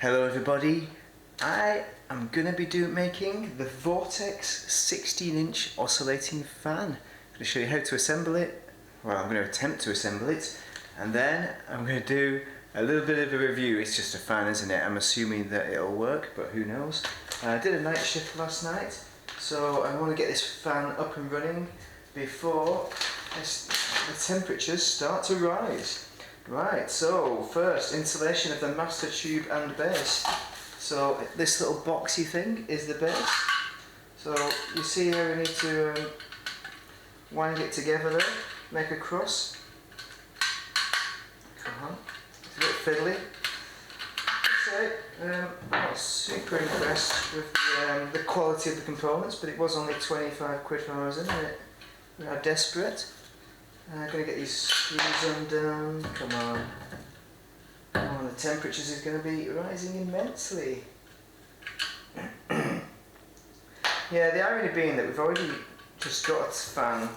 Hello everybody, I am going to be making the Vortex 16-inch oscillating fan. I'm going to show you how to assemble it. Well, I'm going to attempt to assemble it, and then I'm going to do a little bit of a review. It's just a fan, isn't it? I'm assuming that it'll work, but who knows. I did a night shift last night, so I want to get this fan up and running before the temperatures start to rise. Right, so first, installation of the master tube and base. So this little boxy thing is the base. So you see here we need to wind it together there, make a cross. Come on, it's a bit fiddly. That's it. I'm not super impressed with the quality of the components, but it was only 25 quid when I was in it. We are desperate. I'm going to get these screws undone. Come on. Oh, the temperatures is going to be rising immensely. Yeah, the irony being that we've already just got a fan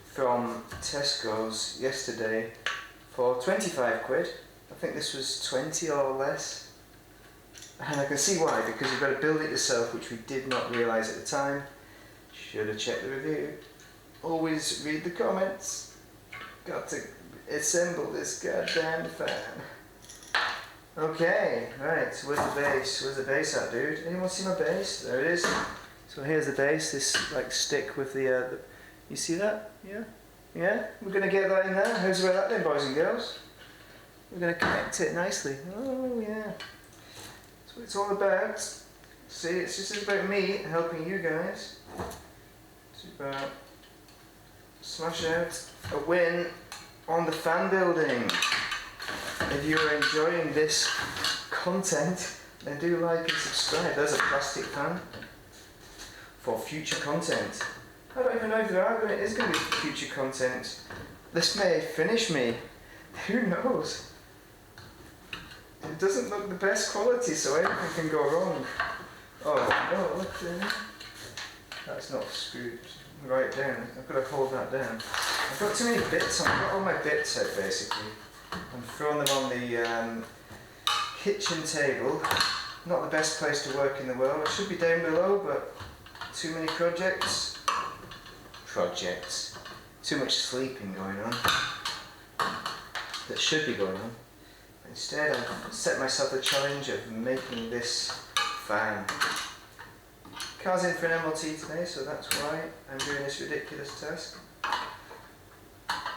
from Tesco's yesterday for 25 quid. I think this was 20 or less. And I can see why, because you've got to build it yourself, which we did not realise at the time. Should have checked the review. Always read the comments. Got to assemble this goddamn fan. Okay, right, so where's the base? Where's the base at, dude? Anyone see my base? There it is. So here's the base, this like stick with the you see that? Yeah? Yeah? We're going to get that in there. How's about that then, boys and girls? We're going to connect it nicely. Oh yeah. That's what it's all about. See, it's just about me helping you guys. It's about smash out a win on the fan building. If you are enjoying this content, then do like and subscribe. There's a plastic fan for future content. I don't even know if it is going to be future content. This may finish me. Who knows? It doesn't look the best quality, so anything can go wrong. Oh no, look there. That's not screwed right down. I've got to hold that down. I've got too many bits on. I've got all my bits out basically. I'm throwing them on the kitchen table. Not the best place to work in the world. It should be down below, but too many projects. Too much sleeping going on. That should be going on. Instead, I've set myself the challenge of making this fan. Car's in for an MOT today, so that's why I'm doing this ridiculous task.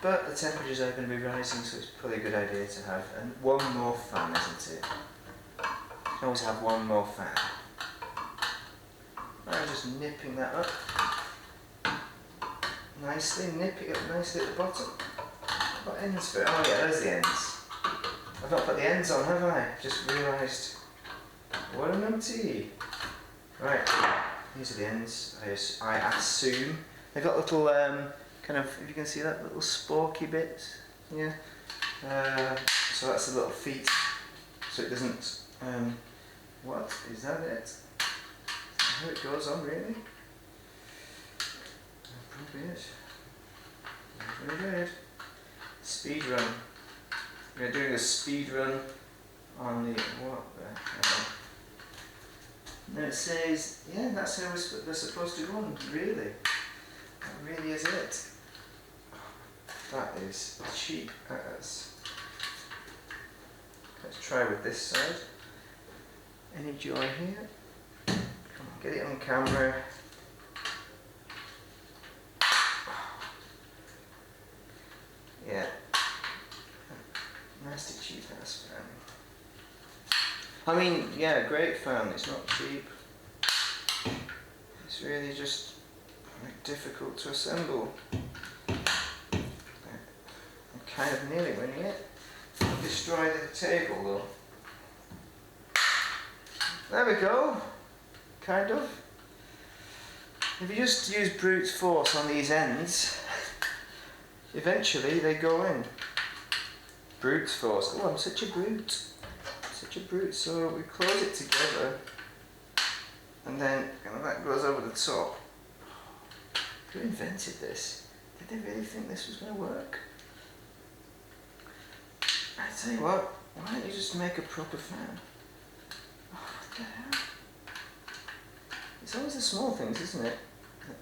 But the temperatures are going to be rising, so it's probably a good idea to have one more fan, isn't it? You can always have one more fan. I'm just nipping that up. Nicely, nip it up nicely at the bottom. What ends for it? Oh yeah, there's the ends. I've not put the ends on, have I? Just realised. What an MT. Right, these are the ends, I assume. They've got little, kind of, if you can see that, little sporky bits. Yeah. So that's the little feet. So it doesn't, what? Is that it? Is that how it goes on, really? Probably is. Very good. Speed run. We're doing a speed run on the, what the, no, it says, yeah, that's how they're supposed to run, really. That really is it. That is cheap as. Let's try with this side. Any joy here? Come on, get it on camera. Yeah. Nasty cheap ass fan. I mean, yeah, great fan, it's not cheap. It's really just difficult to assemble. I'm kind of nearly winning it. I'll destroy the table though. There we go. Kind of. If you just use brute force on these ends, eventually they go in. Brute force. Oh, I'm such a brute. Such a brute. So we close it together, and then that goes over the top. Who invented this? Did they really think this was going to work? I tell you what, why don't you just make a proper fan? What the hell? It's always the small things, isn't it?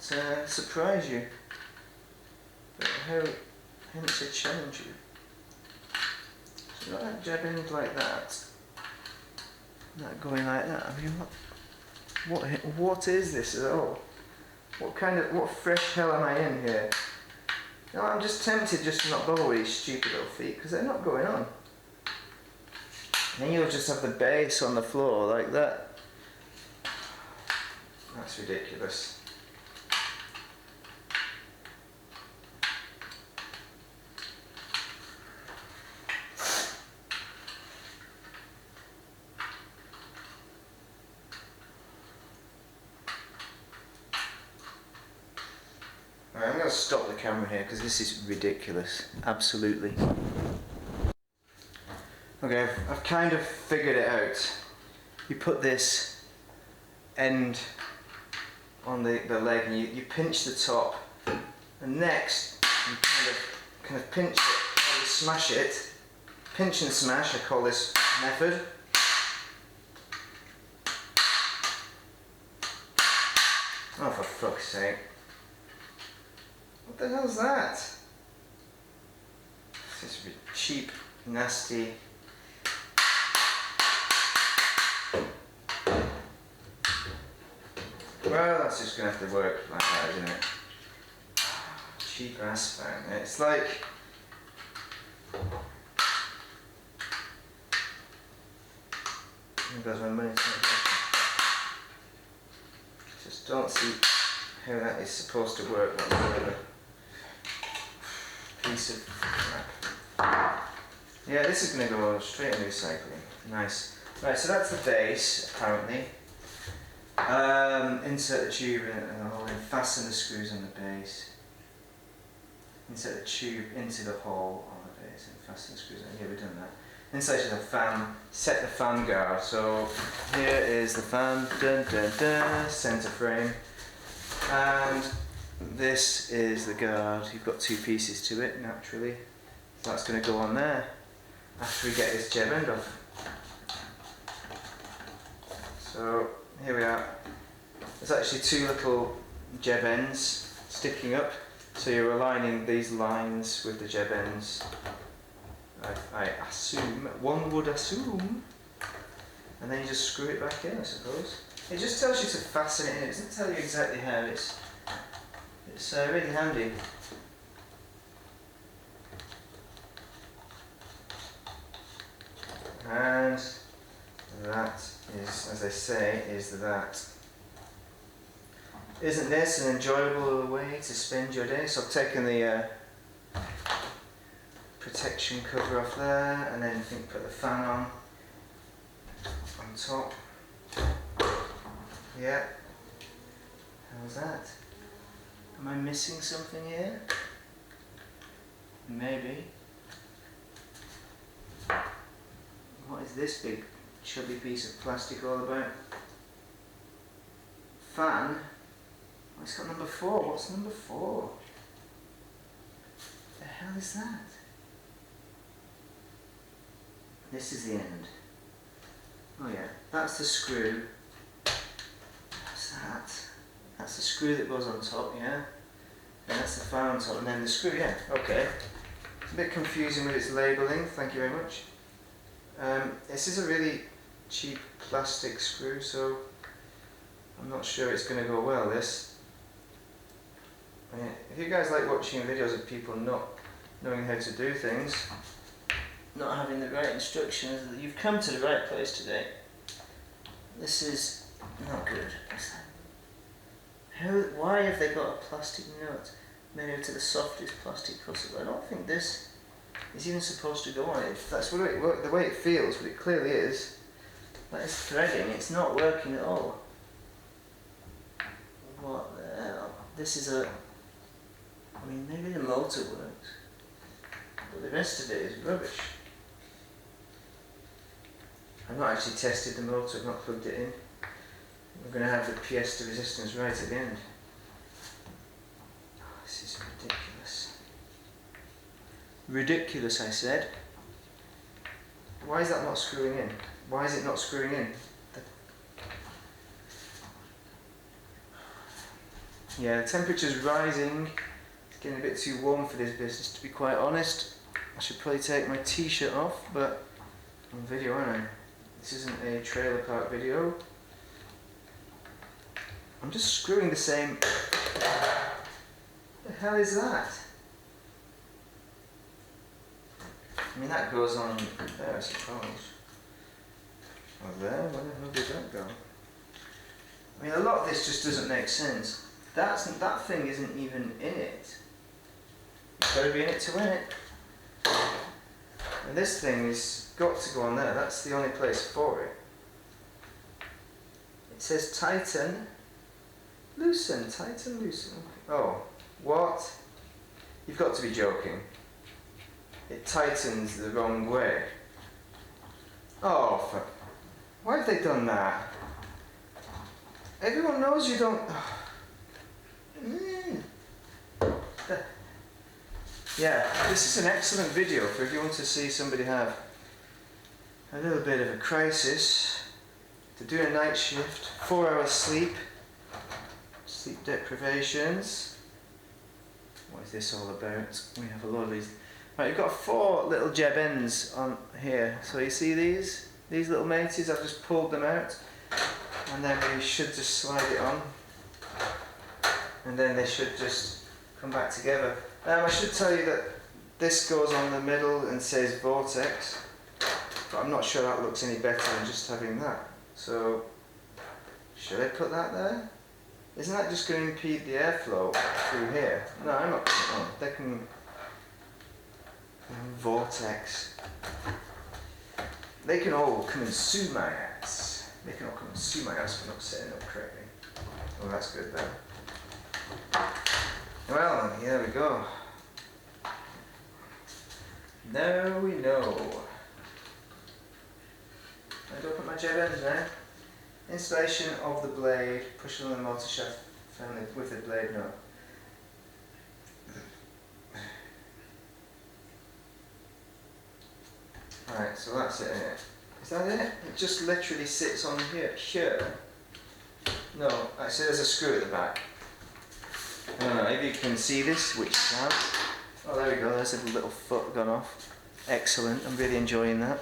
That surprise you. But how much they challenge you. So you got that jab end like that. That going like that. I mean, what is this at all? What fresh hell am I in here? No, I'm just tempted just to not bother with these stupid little feet because they're not going on. And then you'll just have the base on the floor like that. That's ridiculous. Right, I'm going to stop the camera here because this is ridiculous. Absolutely. Okay, I've kind of figured it out. You put this end on the leg and you pinch the top, and next you kind of pinch it, or you smash it. Pinch and smash, I call this method. Oh, for fuck's sake. What the hell's that? This is cheap, nasty. Well, that's just going to have to work like that, isn't it? Cheap ass fan. It's like... There goes my money. Just don't see how that is supposed to work whatsoever. Piece of crap. Yeah, this is going to go straight into recycling. Nice. Right, so that's the base, apparently. Insert the tube in the hole and fasten the screws on the base. Insert the tube into the hole on the base and fasten the screws on. Yeah, we've done that. Installation of the fan, set the fan guard. So here is the fan, dun dun dun, center frame. And this is the guard. You've got two pieces to it, naturally. So that's going to go on there after we get this jeb end off. So here we are. There's actually two little jeb ends sticking up, so you're aligning these lines with the jeb ends. I assume, one would assume, and then you just screw it back in, I suppose. It just tells you to fasten it in, it doesn't tell you exactly how. It's really handy. And that is, as I say, is that. Isn't this an enjoyable way to spend your day? So I've taken the protection cover off there, and then I think put the fan on top. Yeah. How's that? Am I missing something here? Maybe. What is this big chubby piece of plastic all about? Fan? Oh, it's got number 4. What's number 4? The hell is that? This is the end. Oh yeah, that's the screw. What's that? That's the screw that goes on top, yeah? And that's the fan on top, and then the screw, yeah, okay. It's a bit confusing with its labelling, thank you very much. This is a really cheap plastic screw, so I'm not sure it's going to go well, this. I mean, if you guys like watching videos of people not knowing how to do things, not having the right instructions, you've come to the right place today. This is not good. Why have they got a plastic nut made out of the softest plastic possible? I don't think this is even supposed to go on it. If that's what the way it feels, but it clearly is. That is threading, it's not working at all. What the hell? This is I mean, maybe the motor works, but the rest of it is rubbish. I've not actually tested the motor, I've not plugged it in. We're going to have the pièce de resistance right at the end. Oh, this is ridiculous. Ridiculous, I said. Why is that not screwing in? Why is it not screwing in? Yeah, the temperature's rising. It's getting a bit too warm for this business, to be quite honest. I should probably take my t-shirt off, but I'm on video, aren't I? This isn't a trailer park video. I'm just screwing the same... What the hell is that? I mean, that goes on there, I suppose. Or there, where the hell did that go? I mean, a lot of this just doesn't make sense. That thing isn't even in it. It's got to be in it to win it. And this thing has got to go on there. That's the only place for it. It says tighten, loosen, tighten, loosen. Oh, what? You've got to be joking. It tightens the wrong way. Oh, fuck. Why have they done that? Everyone knows you don't... Yeah, this is an excellent video for if you want to see somebody have a little bit of a crisis, to do a night shift, 4 hours sleep, sleep deprivations. What is this all about? We have a lot of these. Right, you've got 4 little jeb ends on here. So you see these? These little mateys, I've just pulled them out. And then we should just slide it on. And then they should just come back together. I should tell you that this goes on the middle and says Vortex. But I'm not sure that looks any better than just having that. So, should I put that there? Isn't that just going to impede the airflow through here? No, I'm not putting it on. They can... Vortex. They can all come and sue my ass. They can all come and sue my ass for not setting it up correctly. Oh, that's good then. Well, here we go. Now we know. I don't put my jab ends now. Installation of the blade, push on the motor shaft family with the blade nut. Right, so that's it, isn't it? Is that it? It just literally sits on here. No, actually there's a screw at the back. I don't know if you can see this, which you can't. Oh, there we go, there's a little foot gone off. Excellent, I'm really enjoying that.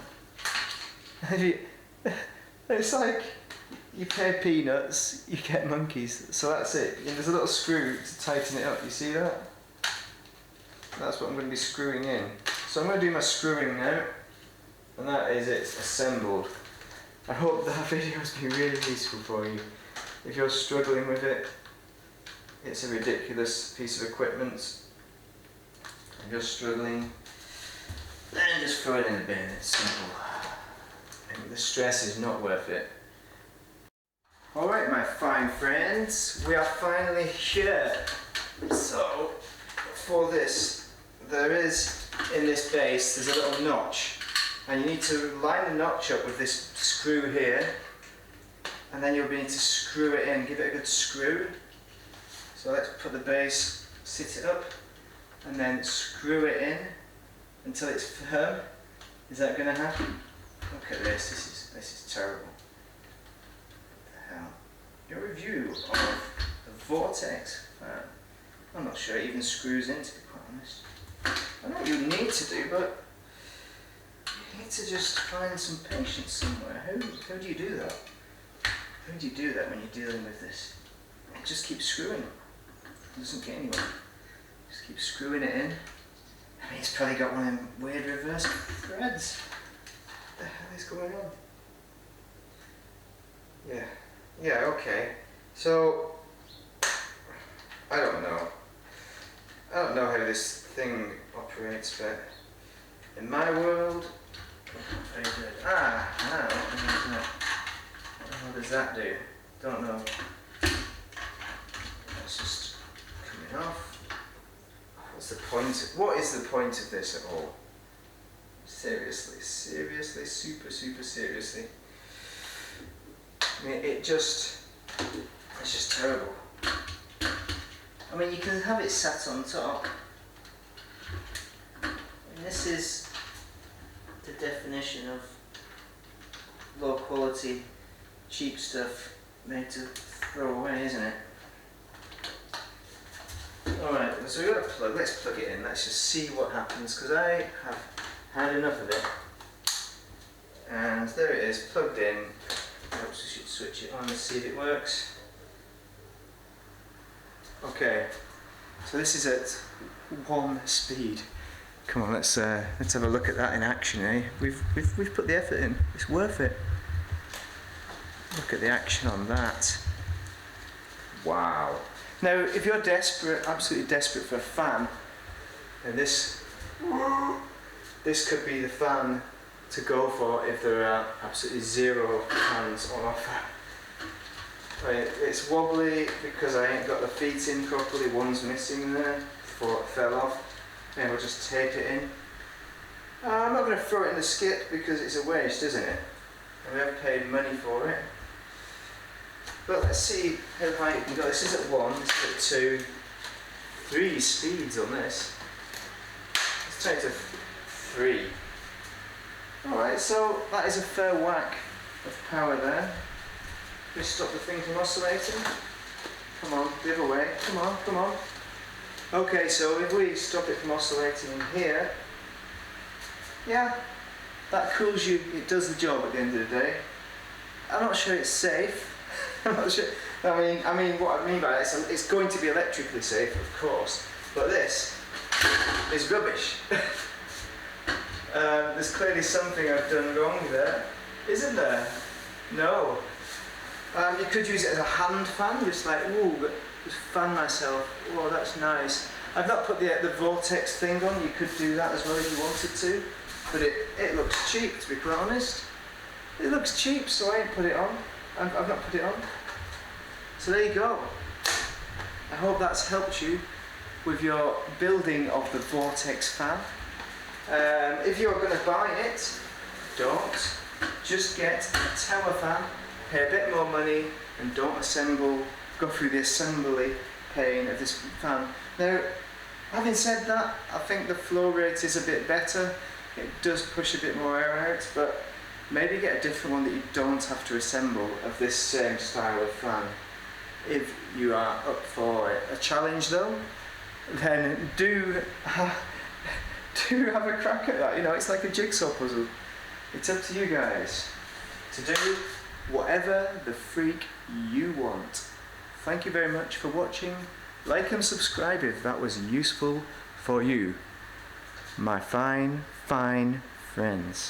It's like you pay peanuts, you get monkeys. So that's it. And there's a little screw to tighten it up, you see that? That's what I'm going to be screwing in. So I'm going to do my screwing now. And that is it, assembled. I hope that video has been really useful for you. If you're struggling with it, it's a ridiculous piece of equipment. If you're struggling, then just throw it in the bin, it's simple. And the stress is not worth it. Alright my fine friends, we are finally here. So, for this, there is, in this base, there's a little notch. And you need to line the notch up with this screw here, and then you'll need to screw it in, give it a good screw. So let's put the base, sit it up, and then screw it in until it's firm. Is that going to happen? Look at this, this is terrible. What the hell? Your review of the Vortex fan. I'm not sure it even screws in, to be quite honest. I know what you need to do, but you need to just find some patience somewhere. How do you do that? How do you do that when you're dealing with this? Just keep screwing. It doesn't get anywhere. Just keep screwing it in. I mean, it's probably got one of them weird reverse threads. What the hell is going on? Yeah, okay. So, I don't know. I don't know how this thing operates, but in my world, very good. What does that do? Don't know. That's just coming off. What's the point? What is the point of this at all? Seriously, super seriously. I mean, it's just terrible. I mean, you can have it sat on top. And this is the definition of low quality, cheap stuff made to throw away, isn't it? Alright, so we've got a plug, let's plug it in, let's just see what happens, because I have had enough of it. And there it is, plugged in. Perhaps we should switch it on and see if it works. Okay, so this is at 1 speed. Come on, let's have a look at that in action, eh? We've put the effort in, it's worth it. Look at the action on that. Wow. Now, if you're desperate, absolutely desperate for a fan, then this could be the fan to go for if there are absolutely 0 fans on offer. Right, it's wobbly because I ain't got the feet in properly, one's missing there before it fell off. And we'll just tape it in. I'm not going to throw it in the skip because it's a waste, isn't it? And we haven't paid money for it. But let's see how high it can go. This is at 1, this is at 2, 3 speeds on this. Let's try it to 3. Alright, so that is a fair whack of power there. Just stop the thing from oscillating. Come on, the other way. Come on, come on. Okay, so if we stop it from oscillating in here, yeah, that cools you. It does the job at the end of the day. I'm not sure it's safe. I'm not sure. I mean, what I mean by that is it's going to be electrically safe, of course, but this is rubbish. There's clearly something I've done wrong there, isn't there? No. You could use it as a hand fan, just like, ooh, just fan myself. Oh, that's nice. I've not put the Vortex thing on. You could do that as well if you wanted to, but it looks cheap, to be quite honest. It looks cheap, so I ain't put it on. I've not put it on. So there you go. I hope that's helped you with your building of the Vortex fan. If you're going to buy it, don't. Just get a tower fan, pay a bit more money, and don't go through the assembly pain of this fan. Now, having said that, I think the flow rate is a bit better. It does push a bit more air out, but maybe get a different one that you don't have to assemble of this same style of fan. If you are up for it. A challenge though, then do have a crack at that. You know, it's like a jigsaw puzzle. It's up to you guys to do whatever the freak you want. Thank you very much for watching. Like and subscribe if that was useful for you, my fine, fine friends.